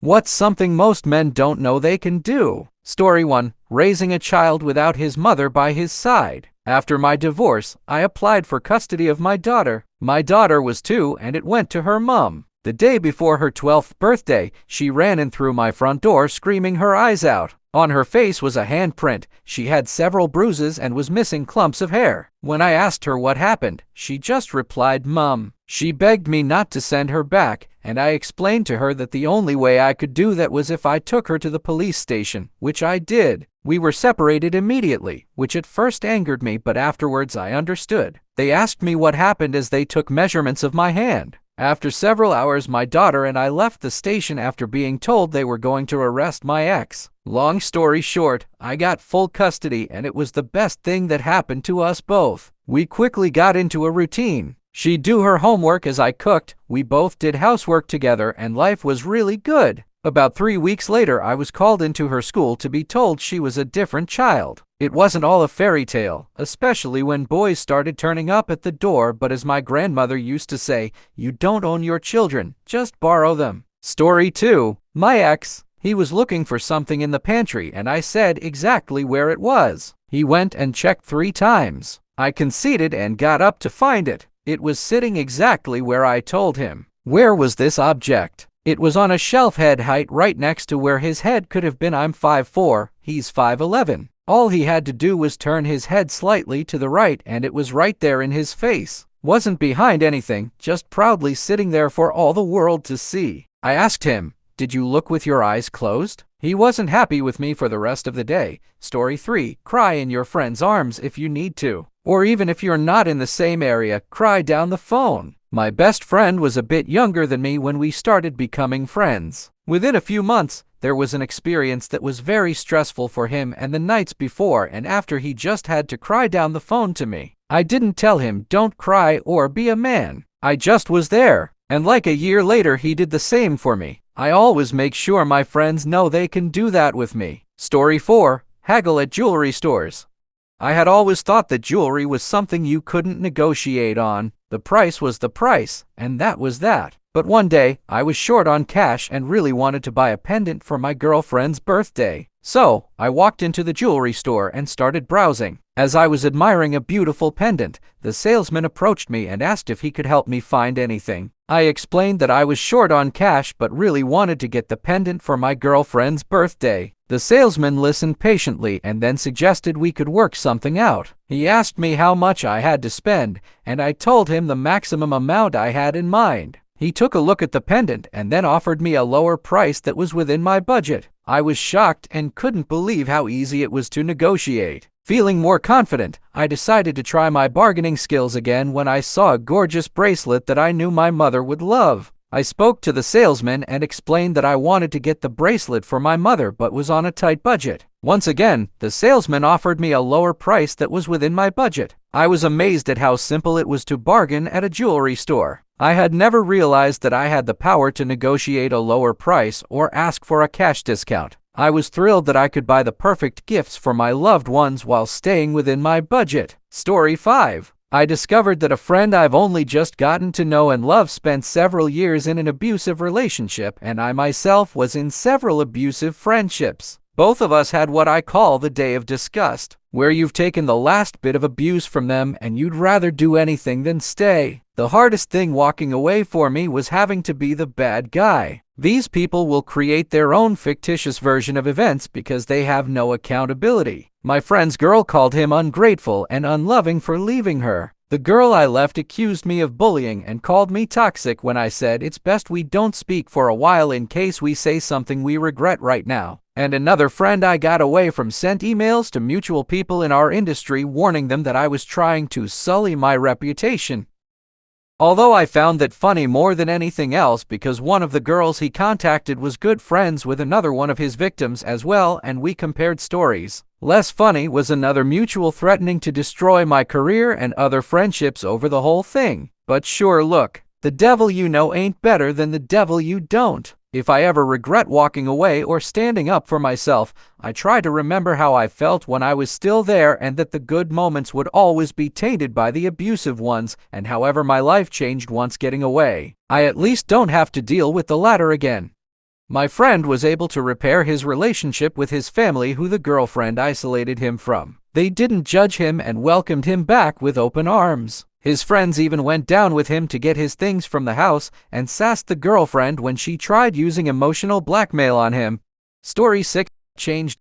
What's something most men don't know they can do? Story 1. Raising a child without his mother by his side. After my divorce, I applied for custody of my daughter. My daughter was 2 and it went to her mom. The day before her 12th birthday, she ran in through my front door screaming her eyes out. On her face was a handprint. She had several bruises and was missing clumps of hair. When I asked her what happened, she just replied, "Mum." She begged me not to send her back, and I explained to her that the only way I could do that was if I took her to the police station, which I did. We were separated immediately, which at first angered me, but afterwards I understood. They asked me what happened as they took measurements of my hand. After several hours, my daughter and I left the station after being told they were going to arrest my ex. Long story short, I got full custody and it was the best thing that happened to us both. We quickly got into a routine. She'd do her homework as I cooked, we both did housework together, and life was really good. About 3 weeks later, I was called into her school to be told she was a different child. It wasn't all a fairy tale, especially when boys started turning up at the door, but as my grandmother used to say, you don't own your children, just borrow them. Story 2. My ex. He was looking for something in the pantry and I said exactly where it was. He went and checked 3 times. I conceded and got up to find it. It was sitting exactly where I told him. Where was this object? It was on a shelf head height right next to where his head could have been. I'm 5'4", he's 5'11". All he had to do was turn his head slightly to the right and it was right there in his face. Wasn't behind anything, just proudly sitting there for all the world to see. I asked him, "Did you look with your eyes closed?" He wasn't happy with me for the rest of the day. Story 3. Cry in your friend's arms if you need to. Or even if you're not in the same area, cry down the phone. My best friend was a bit younger than me when we started becoming friends. Within a few months, there was an experience that was very stressful for him, and the nights before and after he just had to cry down the phone to me. I didn't tell him don't cry or be a man. I just was there. And like a year later he did the same for me. I always make sure my friends know they can do that with me. Story 4. Haggle at jewelry stores. I had always thought that jewelry was something you couldn't negotiate on. The price was the price, and that was that. But one day, I was short on cash and really wanted to buy a pendant for my girlfriend's birthday. So, I walked into the jewelry store and started browsing. As I was admiring a beautiful pendant, the salesman approached me and asked if he could help me find anything. I explained that I was short on cash but really wanted to get the pendant for my girlfriend's birthday. The salesman listened patiently and then suggested we could work something out. He asked me how much I had to spend, and I told him the maximum amount I had in mind. He took a look at the pendant and then offered me a lower price that was within my budget. I was shocked and couldn't believe how easy it was to negotiate. Feeling more confident, I decided to try my bargaining skills again when I saw a gorgeous bracelet that I knew my mother would love. I spoke to the salesman and explained that I wanted to get the bracelet for my mother but was on a tight budget. Once again, the salesman offered me a lower price that was within my budget. I was amazed at how simple it was to bargain at a jewelry store. I had never realized that I had the power to negotiate a lower price or ask for a cash discount. I was thrilled that I could buy the perfect gifts for my loved ones while staying within my budget. Story 5. I discovered that a friend I've only just gotten to know and love spent several years in an abusive relationship, and I myself was in several abusive friendships. Both of us had what I call the day of disgust, where you've taken the last bit of abuse from them and you'd rather do anything than stay. The hardest thing walking away for me was having to be the bad guy. These people will create their own fictitious version of events because they have no accountability. My friend's girl called him ungrateful and unloving for leaving her. The girl I left accused me of bullying and called me toxic when I said it's best we don't speak for a while in case we say something we regret right now. And another friend I got away from sent emails to mutual people in our industry warning them that I was trying to sully my reputation. Although I found that funny more than anything else because one of the girls he contacted was good friends with another one of his victims as well, and we compared stories. Less funny was another mutual threatening to destroy my career and other friendships over the whole thing. But sure, look, the devil you know ain't better than the devil you don't. If I ever regret walking away or standing up for myself, I try to remember how I felt when I was still there and that the good moments would always be tainted by the abusive ones, and however my life changed once getting away, I at least don't have to deal with the latter again. My friend was able to repair his relationship with his family, who the girlfriend isolated him from. They didn't judge him and welcomed him back with open arms. His friends even went down with him to get his things from the house and sassed the girlfriend when she tried using emotional blackmail on him. Story 6. Changed.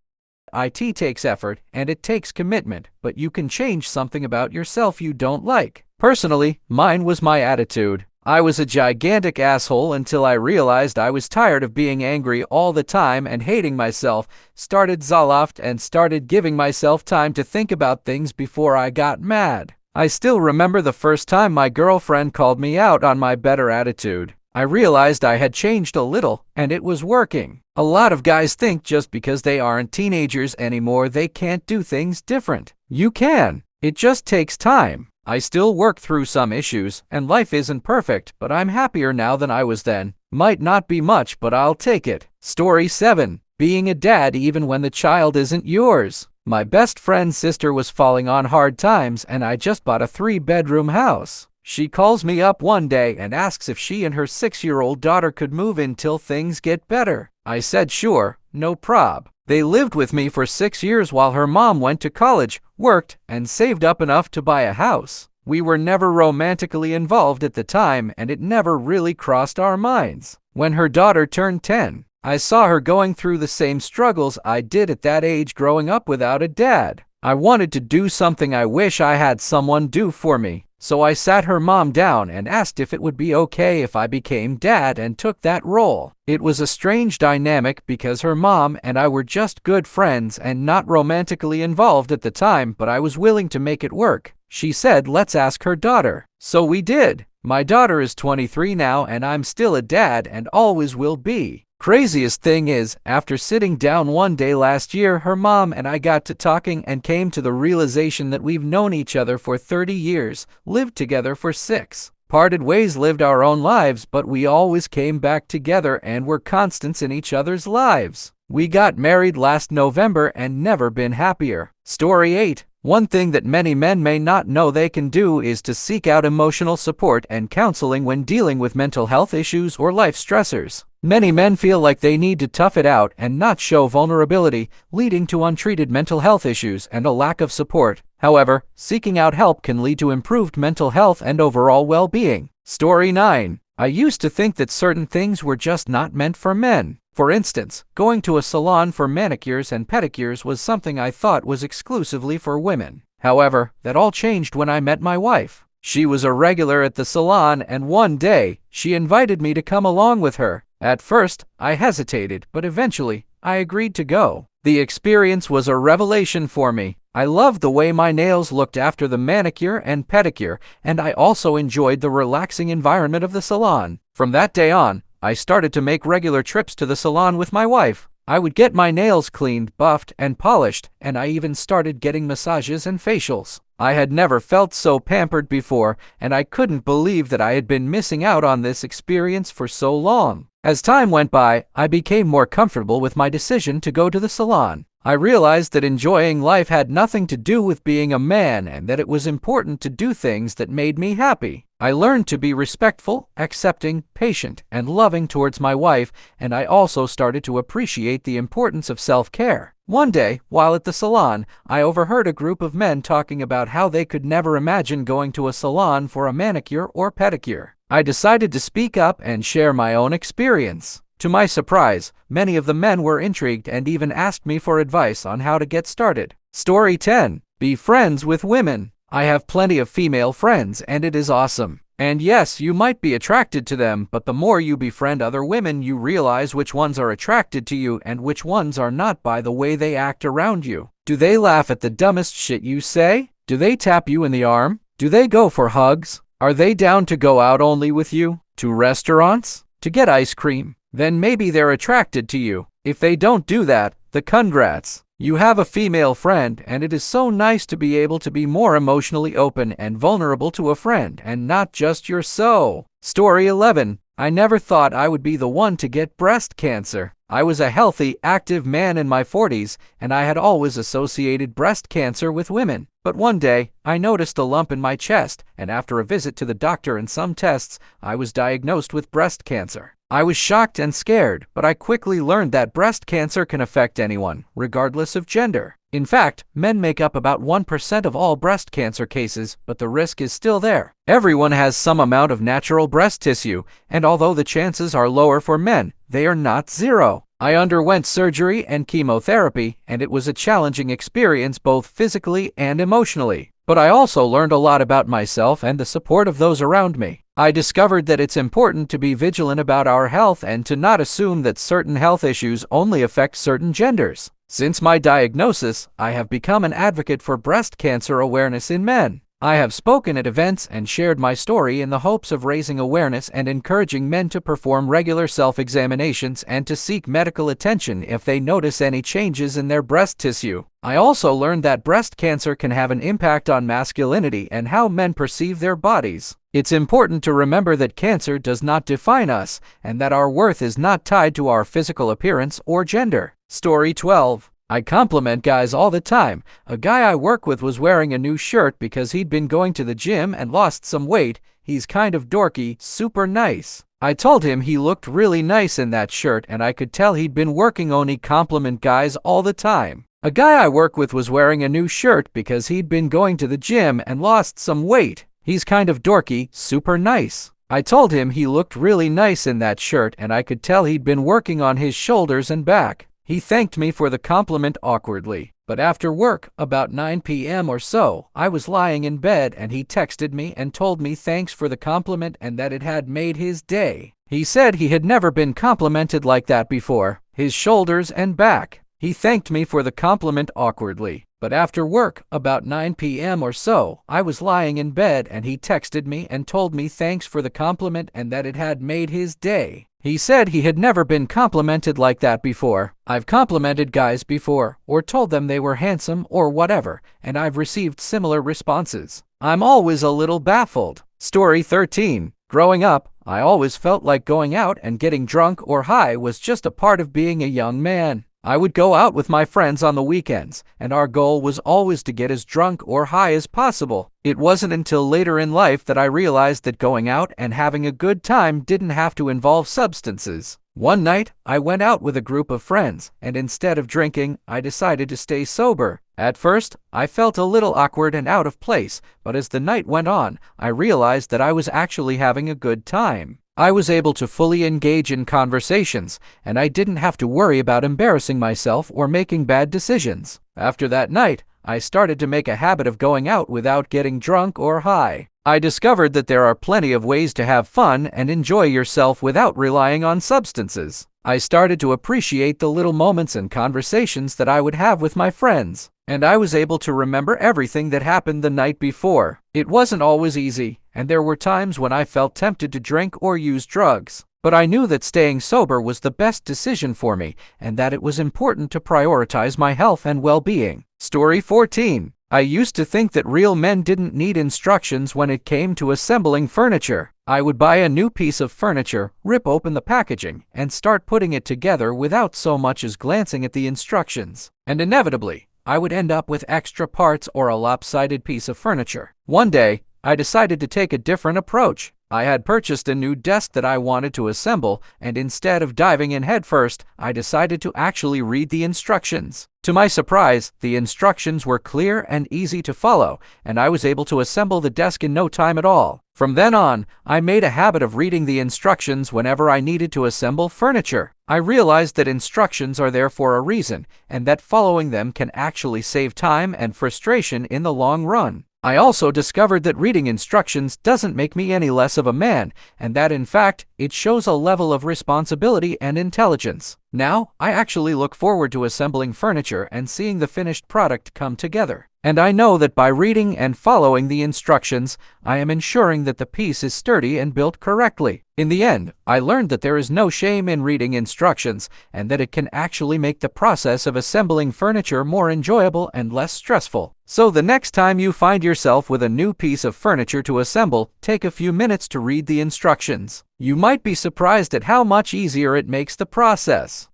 It takes effort and it takes commitment, but you can change something about yourself you don't like. Personally, mine was my attitude. I was a gigantic asshole until I realized I was tired of being angry all the time and hating myself, started Zoloft and started giving myself time to think about things before I got mad. I still remember the first time my girlfriend called me out on my better attitude. I realized I had changed a little, and it was working. A lot of guys think just because they aren't teenagers anymore they can't do things different. You can. It just takes time. I still work through some issues, and life isn't perfect, but I'm happier now than I was then. Might not be much, but I'll take it. Story 7. Being a dad even when the child isn't yours. My best friend's sister was falling on hard times, and I just bought a 3-bedroom house. She calls me up one day and asks if she and her 6-year-old daughter could move in till things get better. I said sure, no prob. They lived with me for 6 years while her mom went to college, worked, and saved up enough to buy a house. We were never romantically involved at the time, and it never really crossed our minds. When her daughter turned 10, I saw her going through the same struggles I did at that age growing up without a dad. I wanted to do something I wish I had someone do for me. So I sat her mom down and asked if it would be okay if I became dad and took that role. It was a strange dynamic because her mom and I were just good friends and not romantically involved at the time, but I was willing to make it work. She said, let's ask her daughter. So we did. My daughter is 23 now and I'm still a dad and always will be. Craziest thing is, after sitting down one day last year, her mom and I got to talking and came to the realization that we've known each other for 30 years, lived together for 6, parted ways, lived our own lives, but we always came back together and were constants in each other's lives. We got married last November and never been happier. Story 8. One thing that many men may not know they can do is to seek out emotional support and counseling when dealing with mental health issues or life stressors. Many men feel like they need to tough it out and not show vulnerability, leading to untreated mental health issues and a lack of support. However, seeking out help can lead to improved mental health and overall well-being. Story 9. I used to think that certain things were just not meant for men. For instance, going to a salon for manicures and pedicures was something I thought was exclusively for women. However, that all changed when I met my wife. She was a regular at the salon, and one day, she invited me to come along with her. At first, I hesitated, but eventually, I agreed to go. The experience was a revelation for me. I loved the way my nails looked after the manicure and pedicure, and I also enjoyed the relaxing environment of the salon. From that day on, I started to make regular trips to the salon with my wife. I would get my nails cleaned, buffed, and polished, and I even started getting massages and facials. I had never felt so pampered before, and I couldn't believe that I had been missing out on this experience for so long. As time went by, I became more comfortable with my decision to go to the salon. I realized that enjoying life had nothing to do with being a man and that it was important to do things that made me happy. I learned to be respectful, accepting, patient, and loving towards my wife, and I also started to appreciate the importance of self-care. One day, while at the salon, I overheard a group of men talking about how they could never imagine going to a salon for a manicure or pedicure. I decided to speak up and share my own experience. To my surprise, many of the men were intrigued and even asked me for advice on how to get started. Story 10. Be friends with women. I have plenty of female friends and it is awesome. And yes, you might be attracted to them, but the more you befriend other women, you realize which ones are attracted to you and which ones are not by the way they act around you. Do they laugh at the dumbest shit you say? Do they tap you in the arm? Do they go for hugs? Are they down to go out only with you? To restaurants? To get ice cream? Then maybe they're attracted to you. If they don't do that, the congrats. You have a female friend, and it is so nice to be able to be more emotionally open and vulnerable to a friend and not just your so. Story 11. I never thought I would be the one to get breast cancer. I was a healthy, active man in my 40s, and I had always associated breast cancer with women. But one day, I noticed a lump in my chest, and after a visit to the doctor and some tests, I was diagnosed with breast cancer. I was shocked and scared, but I quickly learned that breast cancer can affect anyone, regardless of gender. In fact, men make up about 1% of all breast cancer cases, but the risk is still there. Everyone has some amount of natural breast tissue, and although the chances are lower for men, they are not zero. I underwent surgery and chemotherapy, and it was a challenging experience both physically and emotionally. But I also learned a lot about myself and the support of those around me. I discovered that it's important to be vigilant about our health and to not assume that certain health issues only affect certain genders. Since my diagnosis, I have become an advocate for breast cancer awareness in men. I have spoken at events and shared my story in the hopes of raising awareness and encouraging men to perform regular self-examinations and to seek medical attention if they notice any changes in their breast tissue. I also learned that breast cancer can have an impact on masculinity and how men perceive their bodies. It's important to remember that cancer does not define us and that our worth is not tied to our physical appearance or gender. Story 12. I compliment guys all the time. A guy I work with was wearing a new shirt because he'd been going to the gym and lost some weight. He's kind of dorky, super nice. I told him he looked really nice in that shirt and I could tell he'd been working on. He compliment guys all the time. A guy I work with was wearing a new shirt because he'd been going to the gym and lost some weight. He's kind of dorky, super nice. I told him he looked really nice in that shirt and I could tell he'd been working on his shoulders and back. He thanked me for the compliment awkwardly, but after work, about 9 p.m. or so, I was lying in bed and he texted me and told me thanks for the compliment and that it had made his day. He said he had never been complimented like that before, his shoulders and back. He thanked me for the compliment awkwardly, but after work, about 9 p.m. or so, I was lying in bed and he texted me and told me thanks for the compliment and that it had made his day. He said he had never been complimented like that before. I've complimented guys before, or told them they were handsome or whatever, and I've received similar responses. I'm always a little baffled. Story 13. Growing up, I always felt like going out and getting drunk or high was just a part of being a young man. I would go out with my friends on the weekends, and our goal was always to get as drunk or high as possible. It wasn't until later in life that I realized that going out and having a good time didn't have to involve substances. One night, I went out with a group of friends, and instead of drinking, I decided to stay sober. At first, I felt a little awkward and out of place, but as the night went on, I realized that I was actually having a good time. I was able to fully engage in conversations, and I didn't have to worry about embarrassing myself or making bad decisions. After that night, I started to make a habit of going out without getting drunk or high. I discovered that there are plenty of ways to have fun and enjoy yourself without relying on substances. I started to appreciate the little moments and conversations that I would have with my friends, and I was able to remember everything that happened the night before. It wasn't always easy, and there were times when I felt tempted to drink or use drugs. But I knew that staying sober was the best decision for me, and that it was important to prioritize my health and well-being. Story 14. I used to think that real men didn't need instructions when it came to assembling furniture. I would buy a new piece of furniture, rip open the packaging, and start putting it together without so much as glancing at the instructions. And inevitably, I would end up with extra parts or a lopsided piece of furniture. One day, I decided to take a different approach. I had purchased a new desk that I wanted to assemble, and instead of diving in headfirst, I decided to actually read the instructions. To my surprise, the instructions were clear and easy to follow, and I was able to assemble the desk in no time at all. From then on, I made a habit of reading the instructions whenever I needed to assemble furniture. I realized that instructions are there for a reason, and that following them can actually save time and frustration in the long run. I also discovered that reading instructions doesn't make me any less of a man, and that in fact, it shows a level of responsibility and intelligence. Now, I actually look forward to assembling furniture and seeing the finished product come together. And I know that by reading and following the instructions, I am ensuring that the piece is sturdy and built correctly. In the end, I learned that there is no shame in reading instructions, and that it can actually make the process of assembling furniture more enjoyable and less stressful. So the next time you find yourself with a new piece of furniture to assemble, take a few minutes to read the instructions. You might be surprised at how much easier it makes the process.